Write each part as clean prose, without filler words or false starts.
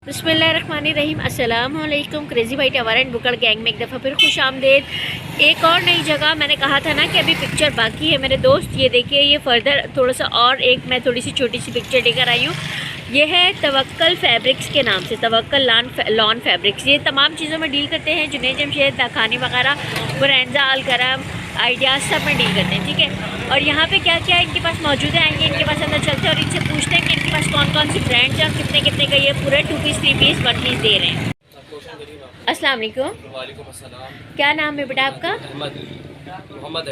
बिस्मिल्लाहिर्रहमानिर्रहीम। अस्सलाम वालेकुम। क्रेज़ी भाई टावर एंड बुकड़ गैंग में एक दफ़ा फिर खुश आमदेद। एक और नई जगह मैंने कहा था ना कि अभी पिक्चर बाकी है मेरे दोस्त। ये देखिए, ये फर्दर थोड़ा सा और एक मैं थोड़ी सी छोटी सी पिक्चर लेकर आई हूँ। ये है तवक्कल फैब्रिक्स के नाम से, तवक्कल लॉन फैब्रिक्स। ये तमाम चीज़ों में डील करते हैं, जुनैद जमशेद, दाखानी वगैरह, ब्रांडा, अलकरम, आइडियाज़ सब में डील करते हैं, ठीक है। और यहाँ पे क्या क्या इनके पास मौजूद है, आएंगे इनके पास अंदर चलते हैं और इनसे पूछते हैं कि इनके पास कौन कौन सी ब्रांड्स हैं और कितने कितने का ये पूरे 2 पीस 3 पीस 1 पीस दे रहे हैं। अस्सलाम वालेकुम। वालेकुम अस्सलाम। क्या नाम है बेटा आपका? मोहम्मद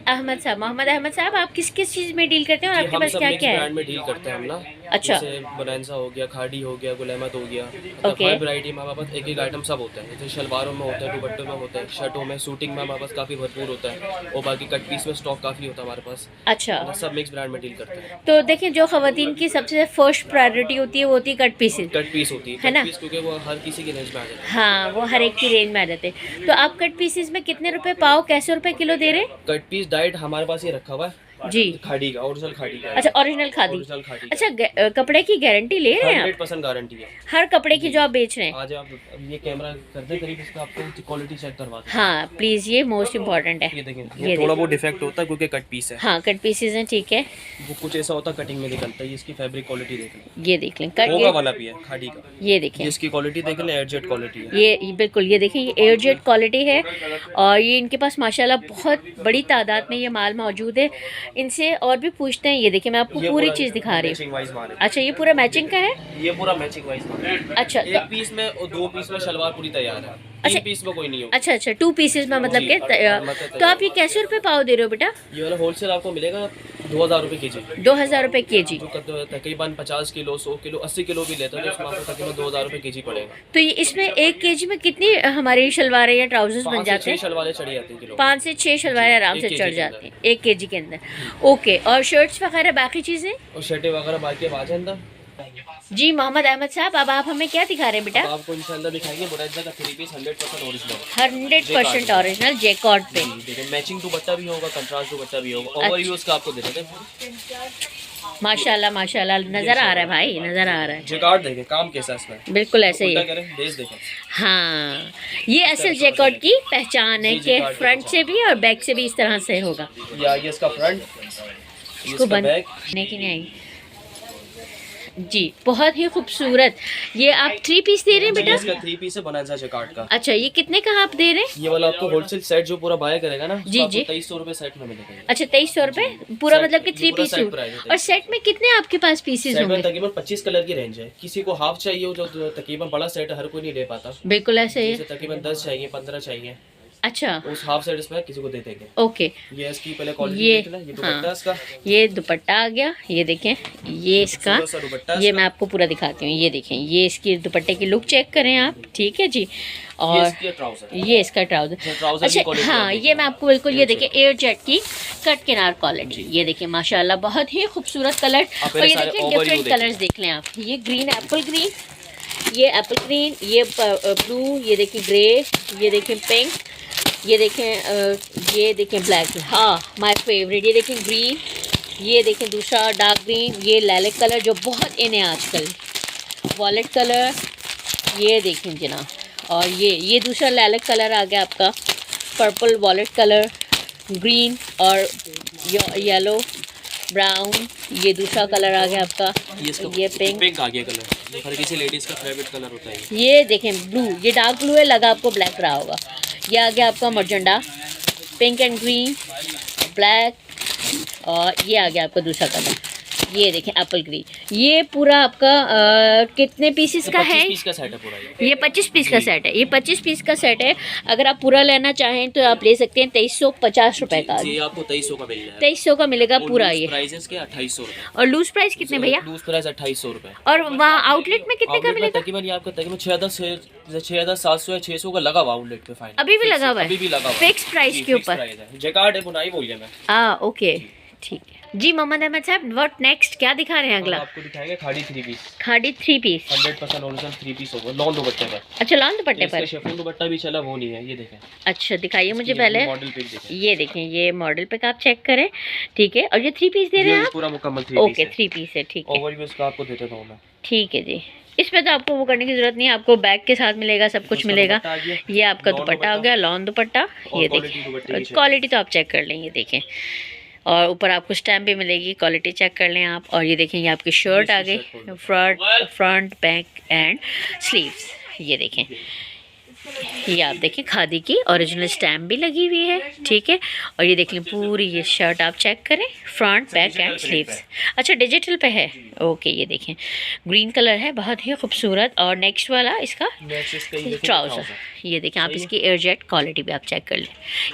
अहमद साहब। मोहम्मद अहमद साहब, आप किस किस चीज़ में डील करते हैं और आपके पास क्या क्या है? ब्रांड में डील करते हैं हम ना। अच्छा। जैसे बोनांसा हो गया, खाड़ी हो गया, गुल अहमद हो गया। ओके। हर वैरायटी में हमारे पास एक एक आइटम सब होता है। जैसे शलवारों में होता है, दुपट्टों में होता है, शर्टों में, शूटिंग में हमारे पास काफ़ी भरपूर होता है और बाकी कट पीस में स्टॉक काफ़ी होता है हमारे पास। अच्छा, सब मिक्स ब्रांड में डील करते हैं। तो देखिए, जो ख़वातीन की सबसे फर्स्ट प्रायोरिटी होती है वो होती है कट पीसेस। कट पीस होती है ना? कट पीस, क्योंकि वो हर किसी की रेंज में आ जाती है। हाँ, वो हर एक की रेंज में आ जाते हैं। तो आप कट पीसेस में कितने रुपए पाव, कैसे रुपए किलो दे रहे हैं? कट पीस डाइट हमारे पास ये रखा हुआ है जी। खाड़ी का, ओरिजिनल खाड़ी का। अच्छा, ओरिजिनल खादी। ओरिजिनल खाड़ी। अच्छा, कपड़े की गारंटी ले रहे हैं आप? 100% गारंटी है हर कपड़े की जो आप बेच रहे हैं? आज आप ये कैमरा कर दे करीब, इसका आपको क्वालिटी चेक करवा दें। हाँ प्लीज़, ये मोस्ट इम्पोर्टेंट है। ये देखें, ये थोड़ा बहुत डिफेक्ट होता है क्योंकि कट पीस है। हाँ, कट पीसेस हैं, ठीक है। वो कुछ ऐसा होता है कटिंग में निकलता है। इसकी फैब्रिक क्वालिटी देख लें, ये देख लें, कट होगा वाला भी है खाड़ी का। ये देखें, इसकी क्वालिटी देख लें, एयरजेट क्वालिटी है। ये बिल्कुल, ये देखें, ये एयरजेट क्वालिटी है और ये इनके पास माशाल्लाह बहुत बड़ी तादाद में ये माल मौजूद है। इनसे और भी पूछते हैं। ये देखिए, मैं आपको पूरी चीज़ दिखा रही हूँ। अच्छा, ये पूरा मैचिंग का है? ये पूरा मैचिंग वाइज माल है। अच्छा, एक पीस में और 2 पीस में शलवार पूरी तैयार है। अच्छा, 3 पीस में कोई नहीं होगा। अच्छा, 2 पीसेस में मतलब के तो आप ये कैसे रुपए पाव दे रहे हो बेटा? ये वाला होलसेल आपको मिलेगा 2000 रुपये के जी। 2000 रुपए के जी। जो तकरीबन 50 किलो, 100 किलो, 80 किलो भी लेते हैं तो उसमें आपको तकरीबन 2000 रुपये के जी पड़ेगा। तो ये इसमें 1 केजी में कितनी हमारी शलवारें या ट्राउजर्स बन जाते हैं? 5 से 6 शलवारें चढ़ी जाती हैं किलो। 5 से 6 शलवारें आराम से चढ़ जाती हैं 1 केजी के अंदर। ओके, और शर्ट्स वगैरह बाकी चीज़ें? और शर्टें वगैरह बाकी अब आ जाए अंदर। जी मोहम्मद अहमद साहब, अब आप हमें क्या दिखा रहे हैं बेटा? आपको इंशाल्लाह दिखाएंगे बोनांजा का 3 पीस 100% ओरिजिनल। 100% ओरिजिनल जैकॉर्ड पे। देखिए, मैचिंग दुपट्टा भी होगा, कंट्रास्ट दुपट्टा भी होगा। ओवर यूज का आपको दे देते हैं। माशाल्लाह माशाल्लाह, नजर आ रहा है भाई, नजर आ रहा है। जैकार्ड देखें, काम कैसा है इसमें, बिल्कुल ऐसे ही उल्टा है। करें, बेस देखें। हाँ, ये असल जैकॉर्ड की पहचान है कि फ्रंट से भी और बैक से भी इस तरह से होगा। या ये इसका फ्रंट, इसको बंद करने की नहीं आई जी। बहुत ही खूबसूरत। ये आप 3 पीस दे रहे हैं बेटा? इसका 3 पीस है बोनांजा जैकार्ड का। अच्छा, ये कितने का आप दे रहे हैं? ये वाला आपको होलसेल सेट जो पूरा बाय करेगा ना, जी जी, 2300 रुपए सेट में मिलेगा। अच्छा, 2300 रुपए पूरा, मतलब कि 3 पीस सेट। और सेट में कितने आपके पास पीसेस होंगे? तकरीबन 25 कलर की रेंज है। किसी को हाफ चाहिए हो, जो तकरीबन बड़ा सेट हर कोई नहीं ले पाता। बिल्कुल ऐसे ही, तकरीबन 10 चाहिए, 15 चाहिए। अच्छा, उस हाफ सेट इसमें किसी को दे देंगे। ओके। ये इसकी पहले क्वालिटी ये देख लें, ये दुपट्टा इसका। ये दुपट्टा आ गया, ये देखें, ये इसका, ये मैं आपको पूरा दिखाती हूँ। ये देखें, ये इसकी दुपट्टे की लुक चेक करें आप, ठीक है जी। और ये इसका ट्राउजर। अच्छा हाँ, ये मैं आपको बिल्कुल, ये देखिए, एयर जेट की कट किनार क्वालिटी। ये देखिए माशाल्लाह, बहुत ही खूबसूरत कलर। और ये देखिए, डिफरेंट कलर्स देख लें आप। ये ग्रीन, एप्पल ग्रीन, ये एप्पल ग्रीन, ये ब्लू, ये देखिए ग्रे, ये देखिए पिंक, ये देखें, ये देखें ब्लैक, हाँ माय फेवरेट। ये देखें ग्रीन, ये देखें दूसरा डार्क ग्रीन, ये लैलिक कलर जो बहुत इन है आजकल, वॉलेट कलर, ये देखें जना। और ये दूसरा लैलिक कलर आ गया आपका, पर्पल वॉलेट कलर, ग्रीन और येलो, ब्राउन, ये दूसरा कलर आ गया आपका, ये पिंक आ गया कलर। हर किसी लेडीज का फेवरेट कलर होता है। ये देखें ब्लू, ये डार्क ब्लू है, लगा आपको ब्लैक रहा होगा। ये आ गया आपका मर्जेंडा, पिंक एंड ग्रीन, ब्लैक, और ये आ गया आपका दूसरा कलर, ये देखें एप्पल ग्रीन। ये पूरा आपका कितने पीसेस का है? 25 पीस का सेट है पूरा। ये 25 पीस का सेट है, ये 25 पीस का सेट है। अगर आप पूरा लेना चाहें तो आप ले सकते हैं 2350 रुपए का। जी, आपको 2300 का मिल जाएगा। 2300 का मिलेगा पूरा। ये प्राइस के 2800 रुपए। और लूज प्राइस कितने भैया? लूज प्राइस 2800 रुपए। और वहाँ आउटलेट में कितने का मिलेगा? तकरीबन ये आपका तकरीबन 6700 या 600 का लगा हुआ आउटलेट पे फाइनल। अभी भी लगा हुआ है? अभी भी लगा हुआ है, फिक्स प्राइस के ऊपर। जैकार्ड है, बुनाई बोल गया मैं। ओके, ठीक है जी। मोहम्मद अहमद साहब, व्हाट नेक्स्ट, क्या दिखा रहे हैं अगला? आपको दिखाएंगे खाड़ी 3 पीस। खाड़ी 3 पीस 100% ओरिजिनल 3 पीस होगा, लॉन दुपट्टे पर। अच्छा, लॉन दुपट्टे पर। शिफॉन दुपट्टा भी चला, वो नहीं है, ये देखें। अच्छा, दिखाइए मुझे पहले। मॉडल पिक देखें। ये देखें, ये मॉडल पिक आप चेक करें, ठीक है। और ये 3 पीस दे रहे हैं आप? पूरा मुकम्मल 3 पीस ओके, 3 पीस है, ठीक है। ओवरव्यू इसका आपको देते हूं मैं, ठीक है जी। इसमें तो आपको वो करने की जरूरत नहीं है, आपको बैग के साथ मिलेगा, सब कुछ मिलेगा। ये आपका दुपट्टा हो गया, लॉन दुपट्टा। ये देखिए क्वालिटी तो आप चेक कर लें, ये देखें। और ऊपर आपको स्टैम्प भी मिलेगी, क्वालिटी चेक कर लें आप। और ये देखें, ये आपकी शर्ट आ गई, फ्रंट बैक एंड स्लीव्स। ये देखें, ये आप देखें खादी की ओरिजिनल स्टैम्प भी लगी हुई है, ठीक है। और ये देख लें पूरी ये शर्ट आप चेक करें, फ्रंट बैक एंड स्लीव्स। अच्छा डिजिटल पे है, ओके। ये देखें ग्रीन कलर है, बहुत ही खूबसूरत। और नेक्स्ट वाला इसका ट्राउज़र, ये देखें आप, इसकी एयरजेट क्वालिटी भी आप चेक कर लें।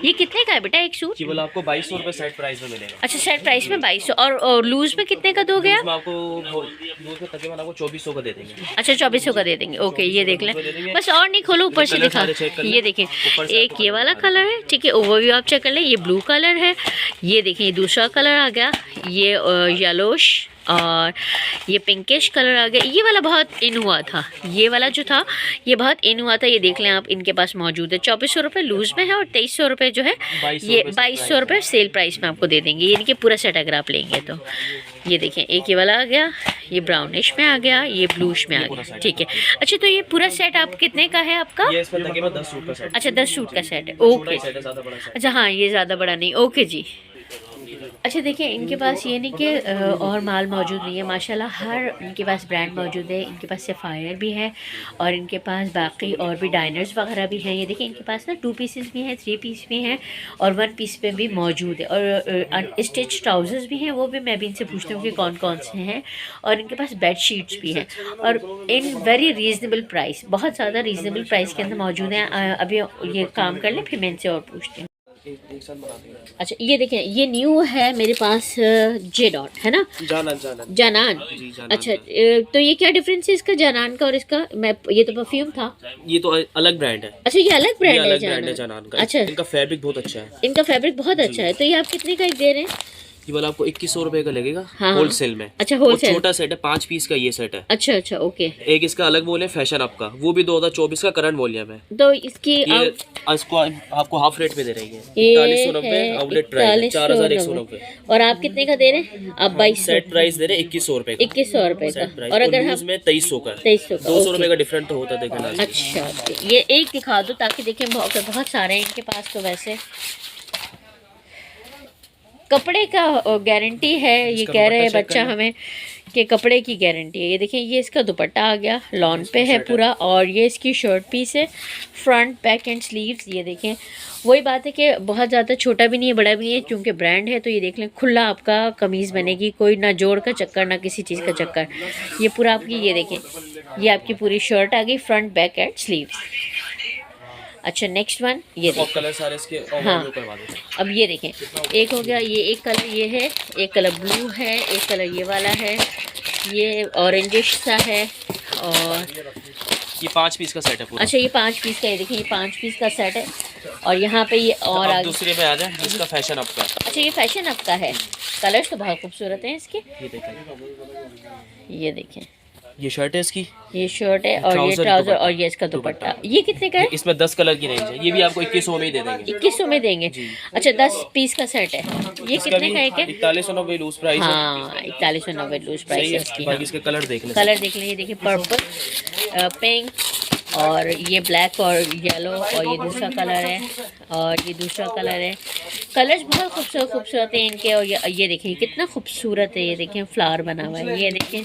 ये कितने का है बेटा एक सूट? केवल आपको 2200 रुपये सेट प्राइस में मिलेगा। अच्छा सेट प्राइस में 2200। और लूज में कितने का दोगे आप? आपको लूज में तकरीबन आपको 2400 का दे देंगे। अच्छा 2400 का दे देंगे, ओके। ये देख लें, बस और नहीं खोलो, ऊपर से दिखा। ये देखें एक ये वाला कलर है, ठीक है, ओवरव्यू आप चेक कर लें। ये ब्लू कलर है, ये देखें ये दूसरा कलर आ गया, ये येलोश, और ये पिंकिश कलर आ गया। ये वाला बहुत इन हुआ था, ये वाला जो था ये बहुत इन हुआ था। ये देख लें आप, इनके पास मौजूद है। 2400 रुपये लूज में है और 2300 रुपये जो है ये 2200 रुपये सेल प्राइस में आपको दे देंगे। ये इनके पूरा सेट अगर आप लेंगे तो। ये देखें एक ये वाला आ गया, ये ब्राउनिश में आ गया, ये ब्लूश में आ गया, ठीक है। अच्छा तो ये पूरा सेट आप कितने का है आपका? ये इसमें तकरीबन 10 सूट का सेट। अच्छा 10 सूट का सेट है, ओके। अच्छा हाँ ये ज़्यादा बड़ा नहीं, ओके जी। अच्छा देखिए इनके पास ये नहीं कि और माल मौजूद नहीं है, माशाल्लाह हर इनके पास ब्रांड मौजूद है। इनके पास सफ़ायर भी है और इनके पास बाकी और भी डाइनर्स वगैरह भी हैं। ये देखिए इनके पास ना 2 पीसेस भी हैं, 3 पीस भी हैं और 1 पीस पे भी मौजूद है। और स्टिच ट्राउज़र्स भी हैं, वो भी मैं भी इनसे पूछती हूँ कि कौन कौन से हैं। और इनके पास बेड शीट्स भी हैं और इन वेरी रीज़नेबल प्राइस, बहुत ज़्यादा रीज़नेबल प्राइस के अंदर मौजूद हैं। अभी ये काम कर लें फिर मैं इनसे और पूछती हूँ। अच्छा ये देखें ये न्यू है मेरे पास, जे डॉट है ना, जानान। अच्छा तो ये क्या डिफरेंस है इसका जानान का और इसका? मैं ये तो परफ्यूम था, ये तो अलग ब्रांड है। अच्छा ये अलग ब्रांड है जानान का। अच्छा इनका फैब्रिक बहुत अच्छा है, इनका फैब्रिक बहुत अच्छा है। तो ये आप कितने का एक दे रहे हैं? ये वाला आपको 2100 रुपए का लगेगा होलसेल में। अच्छा होलसेल, छोटा सेट है 5 पीस का ये सेट है। अच्छा अच्छा ओके। एक इसका अलग वॉल्यूम है फैशन अप का, वो भी 2024 का करंट वॉल्यूम है। तो इसकी इसको आपको हाफ रेट पे दे रही है, 4190 आउटलेट प्राइस 4190। और आप कितने का दे रहे हैं? आप 2200 सेट प्राइस दे रहे हैं 2100 रुपए का, 2100 रुपए का। और अगर हम 2300 का 200 रुपए का डिफरेंट तो होता देखना। अच्छा ये एक दिखा दो ताकि देखें, बहुत सारे हैं इनके पास। तो वैसे कपड़े का गारंटी है, ये कह रहे हैं बच्चा हमें कि कपड़े की गारंटी है। ये देखें ये इसका दुपट्टा आ गया, लॉन पे है पूरा, और ये इसकी शर्ट पीस है, फ्रंट बैक एंड स्लीव्स। ये देखें वही बात है कि बहुत ज़्यादा छोटा भी नहीं है बड़ा भी नहीं है, क्योंकि ब्रांड है। तो ये देख लें खुला आपका कमीज़ बनेगी, कोई ना जोड़ का चक्कर ना किसी चीज़ का चक्कर। ये पूरा आपकी, ये देखें ये आपकी पूरी शर्ट आ गई, फ्रंट बैक एंड स्लीव्स। अच्छा नेक्स्ट वन ये कलर सारे इसके हाँ अब ये देखें एक हो गया, ये एक कलर ये है, एक कलर ब्लू है, एक कलर ये वाला है, ये ऑरेंजिश सा है, और ये 5 पीस का सेट है पूरा। अच्छा ये 5 पीस का, ये देखिए ये 5 पीस का सेट है। और यहाँ पे ये और आगे दूसरे पे आ जाए, इसका फैशन अप का। अच्छा ये फैशन अप का है, कलर्स तो बहुत खूबसूरत हैं इसके। ये देखें ये शर्ट है इसकी, ये शर्ट है और ये ट्राउजर और ये इसका दुपट्टा। ये कितने का है? इसमें 10 कलर की रेंज है, ये भी आपको 2100 में ही दे देंगे। 2100 में देंगे? अच्छा 10 पीस का सेट है। ये कितने का है? 4190 लूज प्राइस है। हाँ 4190 लूज प्राइस है इसकी। बाकी इसके कलर देख लें, कलर देख लें। ये देखिए पर्पल, पिंक, और ये ब्लैक और येलो, और ये दूसरा कलर है, और ये दूसरा कलर है। कलर्स बहुत खूबसूरत खूबसूरत हैं इनके। और ये देखिए कितना खूबसूरत है, ये देखें फ्लावर बना हुआ है, ये देखें।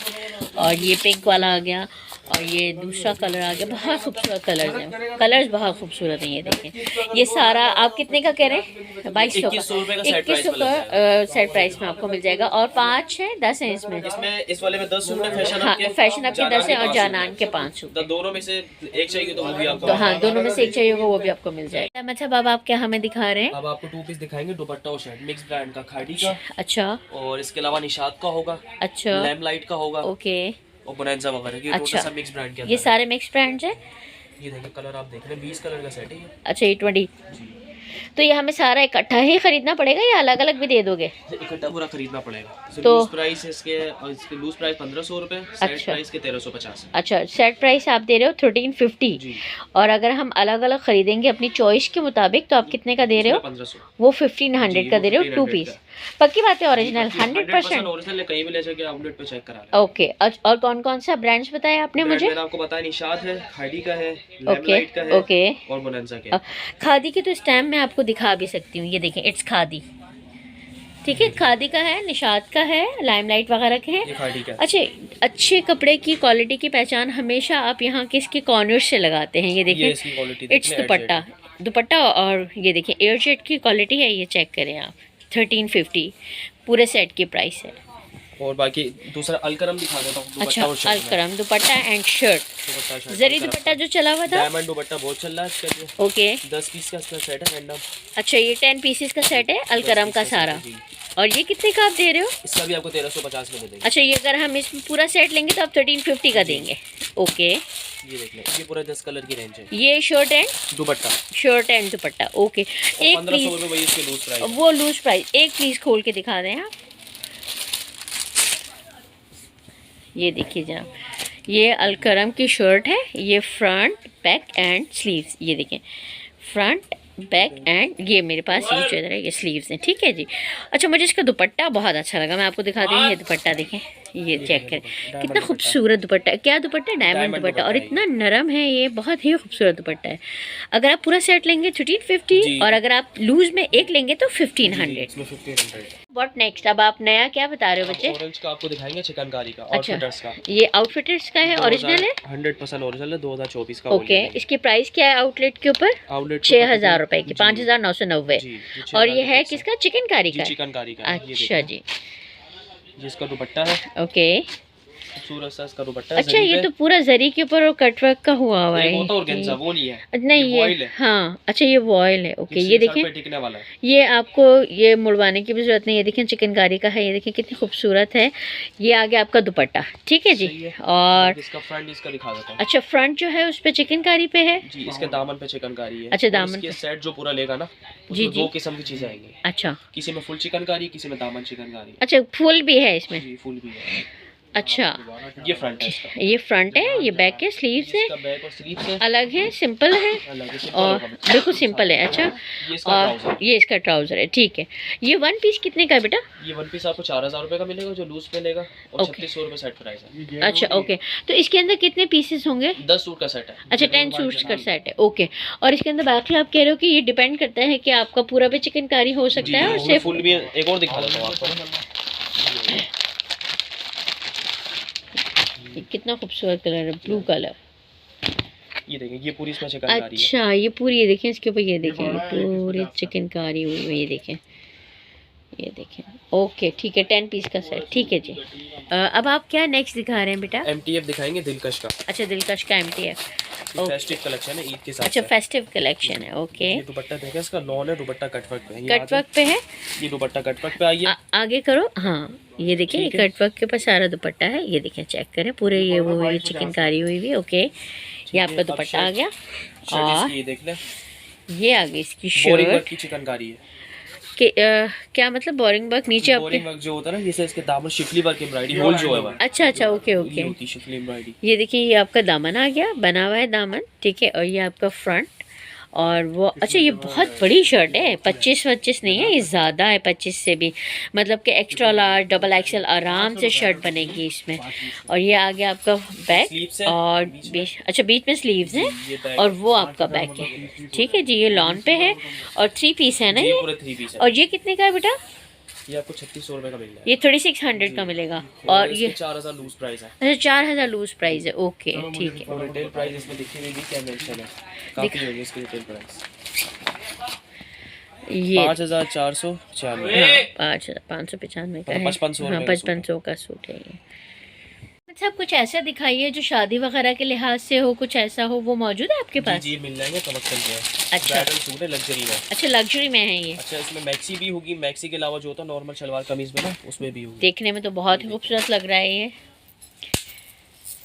और ये पिंक वाला आ गया और ये दूसरा कलर आ गया, बहुत खूबसूरत कलर्स हैं, कलर्स बहुत खूबसूरत हैं। ये देखें ये सारा आप कितने का कह रहे हैं? 2200 का, 2100 का सेट प्राइस में आपको मिल जाएगा। और 5 है 10 है इसमें इस वाले में 10 सूट है फैशन हाँ फैशन अप के 10 है और जानान के 5 सूट। दोनों में से एक चाहिए तो वो भी आपको, तो हाँ दोनों में से एक चाहिए होगा वो भी आपको मिल जाएगा। अच्छा बाबा आप क्या हमें दिखा रहे हैं? अब आपको 2 पीस दिखाएंगे, दुपट्टा और शर्ट मिक्स ब्रांड का, खाड़ी का। अच्छा और इसके अलावा निशात का होगा, अच्छा लैम्पलाइट का होगा, ओके, और बोनांजा वगैरह की। अच्छा सब मिक्स ब्रांड के, ये सारे मिक्स ब्रांड्स हैं। ये देखिए कलर आप देख रहे हैं, 20 कलर का सेट है ये। अच्छा ये 20। तो ये हमें सारा इकट्ठा ही खरीदना पड़ेगा या अलग अलग भी दे दोगे? इकट्ठा पूरा खरीदना पड़ेगा। तो लूज प्राइस इसके लूज प्राइस 1500 रुपए, सेट प्राइस के 1350। अच्छा सेट प्राइस आप दे रहे हो 1350, और अगर हम अलग अलग खरीदेंगे अपनी चॉइस के मुताबिक तो आप कितने का दे रहे हो? 1500। वो 1500 का दे रहे हो 2 पीस। पक्की बात है, ओरिजिनल 100%। ओरिजिनल है, कहीं भी ले जाके आउटलेट पे चेक करा लें। ओके, और कौन कौन सा ब्रांड्स बताए आपने मुझे? मैंने आपको बताया, निशात है, खादी का है, लैमलाइट का है, ओके और बोनांजा का है। खादी की तो स्टैम्प मैं आपको दिखा भी सकती हूँ, ये देखें, इट्स खादी, ठीक है, खादी का है, निशात का है, लाइमलाइट वगैरह के हैं। ये खादी का है। अच्छा, अच्छे कपड़े की क्वालिटी की पहचान हमेशा आप यहाँ किसके कॉर्नर से लगाते हैं, ये ये देखें, इसकी क्वालिटी इट्स दुपट्टा, और ये देखें एयरजेट की क्वालिटी है, ये चेक करें आप, 1350 पूरे सेट की प्राइस है। और बाकी दूसरा अलकरम दिखा देता हूँ। अच्छा, अलकरम दुपट्टा एंड शर्ट, जरी दुपट्टा जो चला हुआ था, डायमंड दुपट्टा बहुत चल रहा है इसका। ओके, 10 पीस का इसका सेट है रैंडम। अच्छा, ये 10 पीसेस का सेट है अलकरम का सारा, और ये कितने का आप दे रहे हो? इसका भी आपको 1350 में दे देंगे। अच्छा, ये अगर हम इसमें पूरा सेट लेंगे तो आप 1350 का देंगे। ओके, ये देख लें, ये पूरा 10 कलर की रेंज है। ये शर्ट एंड दुपट्टा, ओके, एक 1500 रुपये इसके लूज प्राइस, वो लूज प्राइस, एक पीस खोल के दिखा दें आप, ये देखिए जनाब, ये अलकरम की शर्ट है, ये फ्रंट बैक एंड स्लीव्स, ये देखें, फ्रंट बैक एंड ये मेरे पास ये जो है ये स्लीव्स हैं, ठीक है जी। अच्छा, मुझे इसका दुपट्टा बहुत अच्छा लगा, मैं आपको दिखाती हूँ, ये दुपट्टा देखें, ये चेक करें कितना खूबसूरत दुपट्टा है। क्या दुपट्टा है? डायमंड दुपट्टा, और इतना नरम है, ये बहुत ही खूबसूरत दुपट्टा है। अगर आप पूरा सेट लेंगे 1350, और अगर आप लूज में एक लेंगे तो 1500। What next? अब आप नया क्या बता रहे हो बच्चे? ऑरेंज का आपको दिखाएंगे, चिकनकारी का, अच्छा, आउटफिटर्स का। ये आउटफिटर्स का है, ओरिजिनल है, 100% ओरिजिनल है, 2024 का। ओके, इसकी प्राइस क्या है आउटलेट के ऊपर? आउटलेट 6000 रुपए की, 5990। और ये है किसका? चिकनकारी का? चिकनकारी का। अच्छा जी, जिसका दुपट्टा है, ओके, खूबसूरत सा इसका दुपट्टा। अच्छा, ये तो पूरा जरी के ऊपर और कटवर्क का हुआ हुआ है, वो नहीं है, नहीं ये हाँ, अच्छा, ये वॉयल है, ओके, ये देखें, टिकने वाला है। ये आपको ये मुड़वाने की भी जरूरत नहीं है, ये देखें चिकनकारी का है, ये देखें कितनी खूबसूरत है। ये आगे आपका दुपट्टा, ठीक है जी, और इसका फ्रंट इसका दिखा देता हूं। अच्छा, फ्रंट जो है उस पे चिकनकारी पे है जी, इसके दामन पे चिकनकारी है। अच्छा, दामन पे सेट जो पूरा लेगा ना, जी, दो किस्म की चीजें आएंगी। अच्छा, किसी में फुल चिकनकारी, किसी में दामन चिकनकारी। अच्छा, फुल भी है इसमें? जी, फुल भी है। अच्छा, ये फ्रंट है इसका, ये फ्रंट है, ये बैक के स्लीव्स है, बैक और स्लीव्स है, अलग है, सिंपल है, और बिल्कुल सिंपल है। अच्छा, और ये इसका ट्राउजर है, ठीक है। ये वन पीस कितने का है बेटा? ये वन पीस आपको 4000 रुपए का मिलेगा जो लूज पे लेगा, और 3600 रुपए सेट प्राइस है। अच्छा, ओके, तो इसके अंदर कितने पीसेस होंगे? 10 सूट का सेट है। अच्छा, 10 सूट्स का सेट है, ओके। और इसके अंदर बाकी आप कह रहे हो कि ये डिपेंड करता है कि आपका पूरा भी चिकनकारी हो सकता है, और सिर्फ फुल भी। एक और दिखा देता हूं आपको, कितना खूबसूरत कलर है, ब्लू कलर, ये देखें, ये पूरी इसमें चिकनकारी है। अच्छा, ये पूरी, ये देखें इसके ऊपर, ये देखें पूरी चिकनकारी हुई है, ये देखें, ये देखें, ओके, ठीक है, 10 पीस का सेट, ठीक है जी। अब आप क्या नेक्स्ट दिखा रहे हैं बेटा? MTF दिखाएंगे, दिलकश का। अच्छा, दिलकश का MTF, फेस्टिव कलेक्शन है, ईद के साथ। अच्छा, फेस्टिव कलेक्शन है, ओके। ये दुपट्टा देखें, इसका लॉन है, दुपट्टा कटवर्क पे है, कटवर्क पे है, ये दुपट्टा कटवर्क पे। आइए आगे करो, हाँ, ये देखिए, ये कटवर्क के ऊपर सारा दुपट्टा है, ये देखें, चेक करें, पूरे ये वो हुई चिकनकारी हुई हुई, ओके। ये आपका दुपट्टा आ गया, और ये देख लें, ये आ गई इसकी शर्ट की चिकनकारी है। क्या मतलब बोरिंग वर्क नीचे आपके? बोरिंग वर्क जो होता है ना, जैसे इसके दामन शिफली वर्क एम्ब्रॉयडरी होल जो है। अच्छा, अच्छा, ओके, ओके, होती शिफली एम्ब्रॉयडरी। ये देखिए, ये आपका दामन आ गया, बना हुआ है दामन, ठीक है, और ये आपका फ्रंट, और वो अच्छा, ये बहुत बड़ी शर्ट है, 25 नहीं है, ये ज़्यादा है 25 से भी, मतलब कि एक्स्ट्रा लार्ज, डबल एक्सेल आराम से शर्ट बनेगी इसमें। और ये आ गया आपका बैक, और अच्छा, बीच में स्लीव्स हैं, और वो आपका बैक है, ठीक है जी। ये लॉन पे है, और 3 पीस है ना ये, पूरे 3 पीस है। और ये कितने का है बेटा? ये आपको 3600 रुपए का मिल जाएगा। ये 3600 का मिलेगा, और ये 4000 लूज प्राइस है। अच्छा, 4000 लूज प्राइस है, ओके, ठीक है। और रिटेल प्राइस इसमें दिखी हुई क्या मेंशन है, काफी होगी इसकी रिटेल प्राइस। ये 5495, 5595 का है, 5500 हाँ, 5500 का सूट है ये। सब कुछ ऐसा दिखाइए जो शादी वगैरह के लिहाज से हो, कुछ ऐसा हो, वो मौजूद है आपके पास? जी, मिल जाएंगे, कलेक्शन जो है। अच्छा, ब्राइडल सूट है, लग्जरी में। अच्छा, लग्जरी में है ये। अच्छा, इसमें मैक्सी भी होगी, मैक्सी के अलावा जो होता है नॉर्मल शलवार कमीज में ना, उसमें भी होगी। देखने में तो बहुत ही खूबसूरत लग रहा है ये,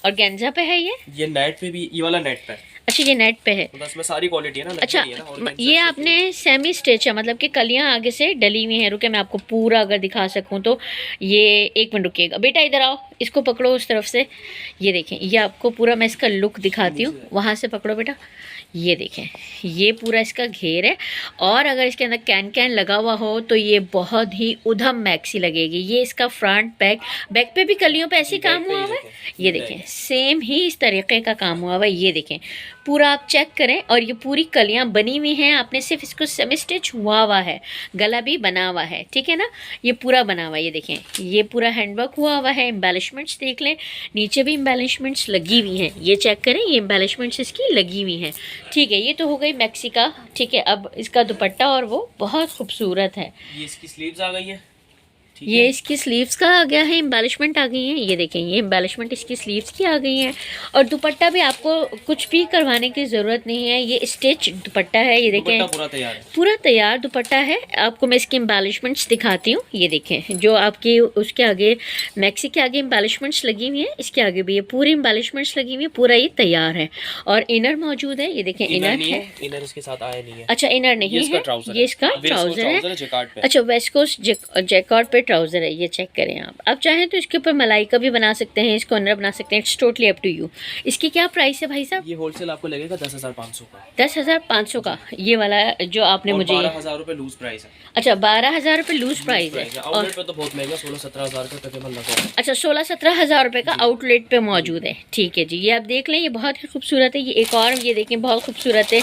और गेंजा पे है ये नेट पे भी, ये वाला नेट पे। अच्छा ये नेट पे है, बस में सारी क्वालिटी है ना। अच्छा ये आपने सेमी स्टिच है, मतलब कि कलियां आगे से डली हुई हैं। रुके मैं आपको पूरा अगर दिखा सकूं तो ये, एक मिनट रुकिएगा बेटा, इधर आओ, इसको पकड़ो उस तरफ से। ये देखें, ये आपको पूरा मैं इसका लुक दिखाती हूँ, वहाँ से पकड़ो बेटा। ये देखें, ये पूरा इसका घेर है, और अगर इसके अंदर कैन लगा हुआ हो तो ये बहुत ही उधम मैक्सी लगेगी। ये इसका फ्रंट बैक पे भी कलियों पे ऐसे काम हुआ हुआ है। ये देखें सेम ही इस तरीके का काम हुआ हुआ है। ये देखें पूरा आप चेक करें, और ये पूरी कलियां बनी हुई हैं, आपने सिर्फ इसको सेमी स्टिच हुआ है, गला भी बना हुआ है, ठीक है ना, ये पूरा बना हुआ है। ये देखें ये पूरा हैंडवर्क हुआ है, एम्बेलिशमेंट्स देख लें, नीचे भी एम्बेलिशमेंट्स लगी हुई हैं, ये चेक करें, ये एम्बेलिशमेंट्स इसकी लगी हुई हैं, ठीक है। ये तो हो गई मैक्सी का, ठीक है। अब इसका दुपट्टा, और वो बहुत खूबसूरत है। ये इसकी स्लीव्स आ गई है, ये इसकी स्लीव्स का आ गया है, एम्बेलिशमेंट आ गई है। ये देखें ये एम्बेलिशमेंट इसकी स्लीव्स की आ गई है, और दुपट्टा भी आपको कुछ भी करवाने की ज़रूरत नहीं है, ये स्टिच दुपट्टा है। ये देखें पूरा तैयार है, पूरा तैयार दुपट्टा है। आपको मैं इसकी एम्बेलिशमेंट्स दिखाती हूँ। ये देखें जो आपकी उसके आगे मैक्सी के आगे एम्बेलिशमेंट्स लगी हुई है, इसके आगे भी ये पूरी एम्बेलिशमेंट्स लगी हुई है, पूरा ये तैयार है। और इनर मौजूद है, ये देखें इनर है, इनर इसके साथ आया नहीं है। अच्छा इनर नहीं है, ये इसका ट्राउजर है। अच्छा वेस्कोस जैकार्ड पे ट्राउजर है, ये चेक करें आप। अब चाहें तो इसके ऊपर मलाई का भी बना सकते हैं, इसको अंदर बना सकते हैं, it's totally up to you. इसकी क्या प्राइस है भाई साहब? ये होलसेल आपको लगेगा 10,500 का। 10,500 का ये वाला जो आपने मुझे, 12,000 रुपए लूज प्राइस है। अच्छा 12,000 रुपये लूज प्राइस है, और पे तो बहुत महंगा 16-17 हज़ार का तकरीबन लगा है। अच्छा 16-17 हज़ार रुपये का आउटलेट पे मौजूद है, ठीक है जी। ये आप देख लें, ये बहुत ही खूबसूरत है। ये एक और ये देखें बहुत खूबसूरत है,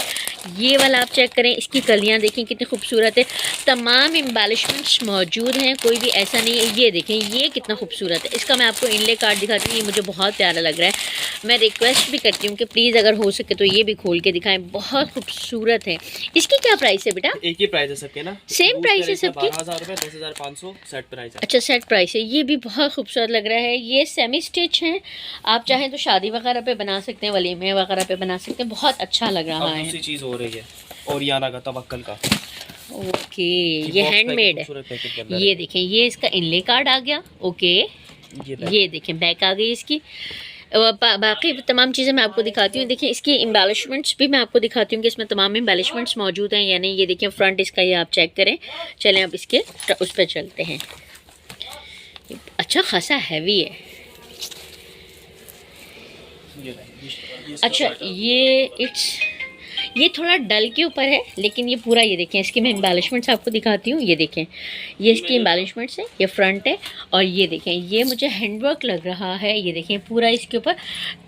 ये वाला आप चेक करें, इसकी कलियां देखें कितनी खूबसूरत है, तमाम एम्बेलिशमेंट्स मौजूद हैं, कोई भी ऐसा नहीं है। ये देखें ये कितना खूबसूरत है, इसका मैं आपको इनले कार्ड दिखाती हूँ, ये मुझे बहुत प्यारा लग रहा है। मैं रिक्वेस्ट भी करती हूँ कि प्लीज़ अगर हो सके तो ये भी खोल के दिखाएं, बहुत खूबसूरत है। इसकी क्या प्राइस है बेटा? एक ही प्राइस है सबके ना, सेम प्राइस है सबकी, 12,000 रुपये, 10,500 सेट प्राइस है। अच्छा सेट प्राइस है। ये भी बहुत खूबसूरत लग रहा है, ये सेमी स्टिच है, आप चाहें तो शादी वगैरह पे बना सकते हैं, वलीमे वगैरह पे बना सकते हैं, बहुत अच्छा लग रहा है। दूसरी चीज़ हो रही है ओरियाना का तवक्कल का, ओके ये हैंडमेड है। ये देखें ये इसका इनले कार्ड आ गया, ओके ये देखें बैक आ गई इसकी। बाकी तमाम चीज़ें मैं आपको दिखाती हूँ। देखिए इसकी एम्बेलिशमेंट्स भी मैं आपको दिखाती हूँ कि इसमें तमाम एम्बेलिशमेंट्स मौजूद हैं या नहीं। ये देखिए फ्रंट इसका, ये आप चेक करें। चलें अब इसके उस पर चलते हैं। अच्छा खासा हैवी है। अच्छा ये थोड़ा डल के ऊपर है, लेकिन ये पूरा, ये देखें इसकी मैं एम्बेलिशमेंट्स आपको दिखाती हूँ। ये देखें ये इसकी एम्बेलिशमेंट्स है, ये फ्रंट है, और ये देखें ये मुझे हैंडवर्क लग रहा है। ये देखें पूरा इसके ऊपर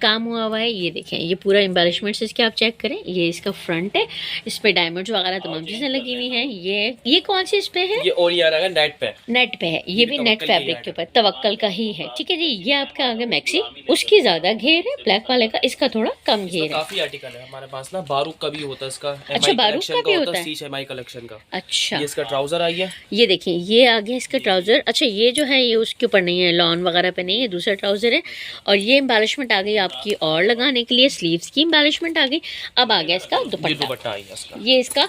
काम हुआ है। ये देखें ये पूरा एम्बेलिशमेंट्स इसके आप चेक करें। ये इसका फ्रंट है, इस पर डायमंड्स वगैरह तमाम चीज़ें लगी हुई हैं। ये कौन सी इस पे है? ये ओरियाना का नेट पे है, ये भी नेट फैब्रिक के ऊपर तवक्कल का ही है, ठीक है जी। ये आपका आगे मैक्सी, उसकी ज़्यादा घेर है ब्लैक वाले का, इसका थोड़ा कम घेर है। काफ़ी आर्टिकल है हमारे पास ना, बारूक का भी होता है इसका। अच्छा बारूक का भी होता है, MI कलेक्शन का। अच्छा ये इसका ट्राउजर आई है, ये देखिए ये आ गया इसका ट्राउजर। अच्छा ये जो है ये उसके ऊपर नहीं है, लॉन वगैरह पे नहीं है, दूसरा ट्राउजर है। और ये एम्बेलिशमेंट आ गई आपकी और लगाने के लिए, स्लीव्स की एम्बेलिशमेंट आ गई। अब आ गया इसका दुपट्टा, ये इसका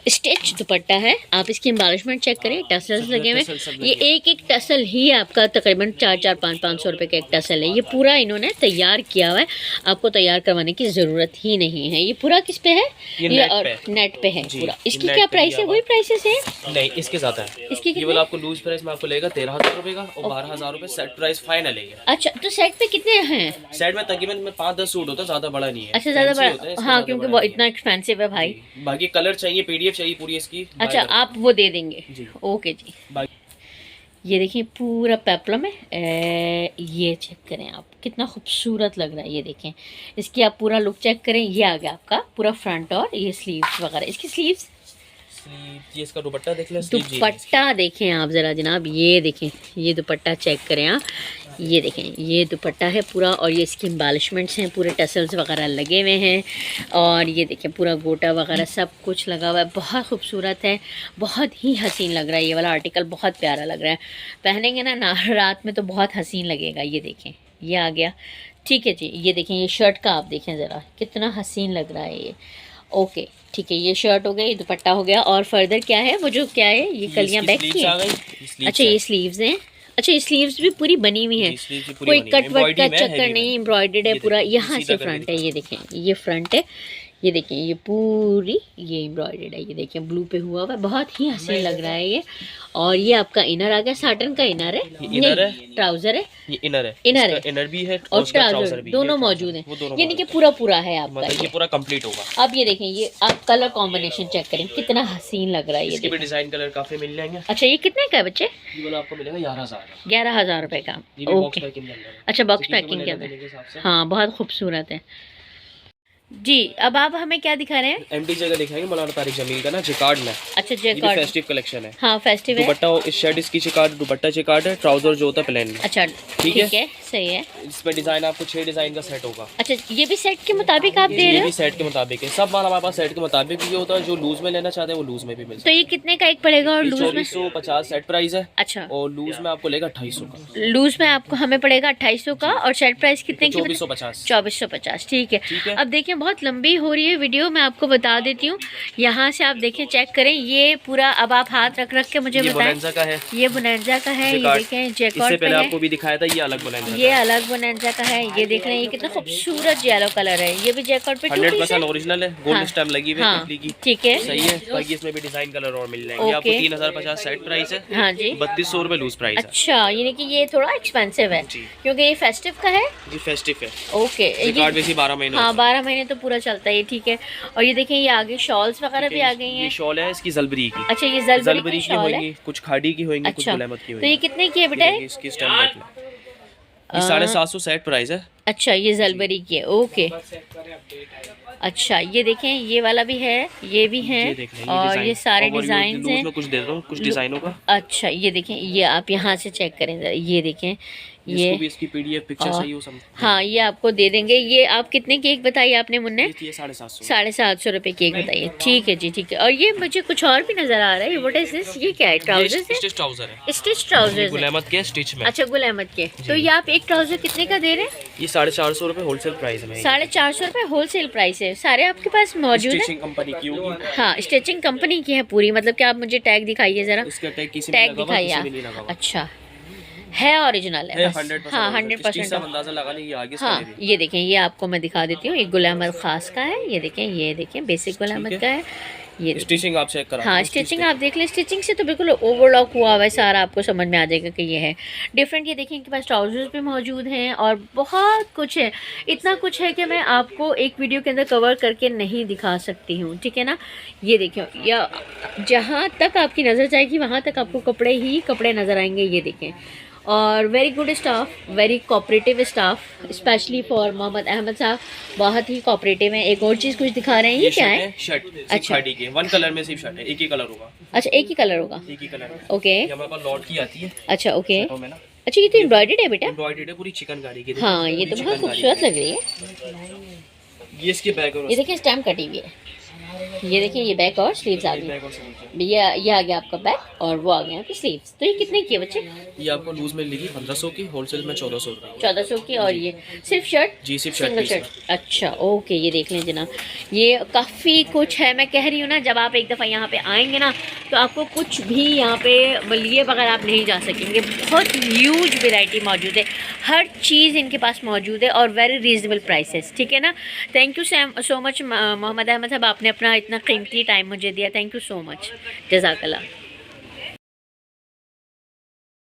स्टिच दुपट्टा है। आप इसकी एम्बेलिशमेंट चेक करें, टसल्स लगे हुए। ये एक टसल ही आपका तकरीबन 400-500 रुपए का एक टसल है। ये पूरा इन्होंने तैयार किया हुआ है, आपको तैयार करवाने की ज़रूरत ही नहीं है। ये पूरा किस पे है? ये और नेट पे है पूरा। इसकी क्या प्राइस है? वही प्राइसेस है? नहीं इसके साथ है। इसकी ये वाला आपको लूज प्राइस में आपको लेगा 13,000 रुपए का, और 12,000 रुपए सेट प्राइस फाइनल है। अच्छा तो सेट पे कितने हैं? सेट में तकरीबन 5-10 सूट होता है, ज़्यादा बड़ा नहीं है। अच्छा ज़्यादा बड़ा, हाँ क्योंकि वो इतना एक्सपेंसिव है भाई। बाकी कलर चाहिए, PDF चाहिए पूरी इसकी। अच्छा आप वो दे देंगे जी। ओके जी। ये देखिए पूरा पेप्लम है, ये चेक करें आप कितना खूबसूरत लग रहा है। ये देखें इसकी आप पूरा लुक चेक करें। ये आ गया आपका पूरा फ्रंट, और ये स्लीव्स वगैरह, इसकी स्लीव्स, ये इसका दुपट्टा देख लें, दुपट्टा देखें आप ज़रा जनाब। ये देखें ये दुपट्टा चेक करें आप। ये देखें ये दुपट्टा है पूरा, और ये इसकी एम्बेलिशमेंट्स हैं, पूरे टसल्स वगैरह लगे हुए हैं। और ये देखें पूरा गोटा वगैरह सब कुछ लगा हुआ है, बहुत खूबसूरत है, बहुत ही हसीन लग रहा है। ये वाला आर्टिकल बहुत प्यारा लग रहा है, पहनेंगे ना रात में तो बहुत हसीन लगेगा। ये देखें ये आ गया, ठीक है जी। ये देखें ये शर्ट का आप देखें ज़रा कितना हसीन लग रहा है ये। ओके ठीक है, ये शर्ट हो गई, दुपट्टा हो गया, और फर्दर क्या है वो जो क्या है, ये कलियाँ बैक की हैं। अच्छा ये स्लीव्स हैं, अच्छा ये स्लीव्स भी पूरी बनी हुई है, कोई कट वट का चक्कर नहीं, एम्ब्रॉयडर्ड है पूरा। यहाँ से फ्रंट है, ये देखें ये फ्रंट है, ये देखें ये पूरी ये एम्ब्रॉयडर्ड है, ये देखें ब्लू पे हुआ हुआ है, बहुत ही हसीन लग रहा है ये। और ये आपका इनर आ गया, साटन का इनर है, इनर है, ट्राउजर है, ये इनर है, इनर है, इनर भी है और ट्राउजर दोनों मौजूद हैं, यानी कि पूरा पूरा है आपका, मतलब ये पूरा कंप्लीट होगा। अब ये देखें, ये आप कलर कॉम्बिनेशन चेक करें कितना हसीन लग रहा है। इसके भी डिजाइन कलर काफी मिल जाएंगे। अच्छा ये कितने का है बच्चे? ये वाला आपको मिलेगा 11,000 11,000 रुपए का। ओके, अच्छा बॉक्स पैकिंग के अंदर, हाँ बहुत खूबसूरत है जी। अब आप हमें क्या दिखा रहे हैं? एमटी जगह दिखाएंगे, मौलाना तारिक जमील का ना जिकार्ड में। अच्छा जिकार्ड फेस्टिव कलेक्शन है। हाँ फेस्टिव है। दुपट्टा इस शर्ट इसकी जिकार्ड दुपट्टा जिकार्ड है, ट्राउजर जो होता है प्लेन में। अच्छा ठीक है, सही है। इसमें डिजाइन आपको 6 डिजाइन का सेट होगा। अच्छा ये भी सेट के मुताबिक आप दे रहे ये हो? भी सेट के मुताबिक है, सब माल हमारे पास सेट के मुताबिक ये होता है। जो लूज में लेना चाहते हैं वो लूज में भी मिल सकता है। तो ये कितने का एक पड़ेगा? और लूज में 2450 सेट प्राइस है। अच्छा, और लूज में आपको लेगा 2800 का। लूज में आपको हमें पड़ेगा 2800 का, और सेट प्राइस कितने की? 2450। 2450, ठीक है। अब देखिए बहुत लंबी हो रही है वीडियो, मैं आपको बता देती हूँ। यहाँ से आप देखें, चेक करें, ये पूरा अब आप हाथ रख रख के मुझे बताएं। बोनेंजा का है, ये बोनेंजा का है, ये देखें जैकॉर्ड इससे पहले आपको भी दिखाया था, ये अलग बोनेंजा, ये अलग बोनेंजा का है। ये देख रहे हैं, ये कितना खूबसूरत येलो कलर है, ये भी जैकॉर्ड पे 100% ओरिजिनल है, गोल्ड स्टैम्प लगी हुई है कंपनी की, ठीक है सही है। बाकी इसमें भी डिजाइन कलर और मिल जाएंगे आपको। 3050 सेट प्राइस है। हाँ जी, 3200 रुपए लूज प्राइस है। अच्छा, यानी कि ये थोड़ा एक्सपेंसिव है क्योंकि ये फेस्टिव का है जी, फेस्टिव है। ओके, ये 12 महीने, हाँ 12 महीने तो पूरा चलता है ये, ठीक है। और ये देखें, ये आगे शॉल्स वगैरह भी आ गई हैं। ये शॉल है इसकी जलबरी की। अच्छा ये जलबरी की होगी, कुछ खाड़ी की होगी, कुछ गुलामत की होगी। तो ये कितने की है बेटा? इसकी स्टैम्प ये 750 सेट प्राइस है। अच्छा ये जलबरी की है, ओके। अच्छा ये देखें, ये वाला भी है, ये भी है, और ये सारे डिजाइन हैं। कुछ दे दो, कुछ डिजाइनों का। अच्छा ये देखें, ये आप यहाँ से चेक करें जरा, ये देखें, ये भी इसकी पीडीएफ पिक्चर सही हो सब। हाँ ये आपको दे देंगे। ये आप कितने की एक बताइए आपने मुन्ने? 750 750 रुपए की एक बताइए, ठीक है जी, ठीक है। और ये मुझे कुछ और भी नजर आ रहा है, व्हाट इज दिस? ये क्या है? ट्राउजर है, स्टिच ट्राउजर है, स्टिच ट्राउजर गुल अहमद के स्टिच में। अच्छा गुल अहमद के। तो ये आप एक ट्राउजर कितने का दे रहे हैं? ये 450 रुपए होलसेल प्राइस में। 450 रुपए होलसेल प्राइस है। सारे आपके पास मौजूद है? स्टिचिंग कंपनी की होगी। हाँ स्टिचिंग कंपनी की है पूरी, मतलब कि आप मुझे टैग दिखाइए जरा, इसका टैग किसी टैग दिखाइए। अच्छा है, ओरिजिनल है, हाँ 100% अंदाजा लगा लेंगे आगे। हाँ ये देखें, ये आपको मैं दिखा देती हूँ, ये गुल अहमद खास का है, ये देखें, ये देखें बेसिक गुल अहमद का है। ये स्टिचिंग आप चेक करा, हाँ स्टिचिंग आप देख लें, स्टिचिंग से तो बिल्कुल ओवरलॉक हुआ हुआ है सारा, आपको समझ में आ जाएगा कि ये है डिफरेंट। ये देखिए इनके पास ट्राउजर्स भी मौजूद हैं और बहुत कुछ है, इतना कुछ है कि मैं आपको एक वीडियो के अंदर कवर करके नहीं दिखा सकती हूँ, ठीक है ना। ये देखिए, या जहाँ तक आपकी नज़र जाएगी वहाँ तक आपको कपड़े ही कपड़े नज़र आएंगे। ये देखें, और very good staff, very cooperative staff, specially for Mohammad Ahmed साहब, बहुत ही कोऑपरेटिव हैं। एक और चीज़ कुछ दिखा रहे हैं, ये क्या है? शर्ट। अच्छा खाड़ी के वन कलर में सिर्फ शर्ट है, एक ही कलर होगा। अच्छा एक ही कलर होगा, एक ही कलर, ओके। हमारे पास लॉट की आती है। अच्छा ओके, अच्छा ये तो एम्ब्रॉयडर्ड है बेटा? एम्ब्रॉयडर्ड है पूरी चिकनकारी की। हाँ ये तो बहुत खूबसूरत लग रही है। ये इसके बैक और ये देखिए स्टैम्प कटी हुई है, ये देखिए ये बैक और स्लीव्स आ गई, ये आ गया आपका बैक और वो आ गया आपकी स्लीव्स। तो ये कितने की है बच्चे? ये आपको लूज में लेगी 1500 की, होलसेल में 1400 रुपये। 1400 की, और ये सिर्फ शर्ट? जी सिर्फ सिंगल शर्ट। अच्छा ओके, ये देख लें जनाब, ये काफ़ी कुछ है। मैं कह रही हूँ ना, जब आप एक दफ़ा यहाँ पे आएंगे ना तो आपको कुछ भी यहाँ पे लिए बगैर आप नहीं जा सकेंगे। बहुत ह्यूज वैरायटी मौजूद है, हर चीज़ इनके पास मौजूद है और वेरी रीजनेबल प्राइसेस, ठीक है ना। Thank you so much Mohammad Ahmed साहब, आपने अपना इतना कीमती टाइम मुझे दिया, थैंक यू सो मच, जज़ाकल्लाह।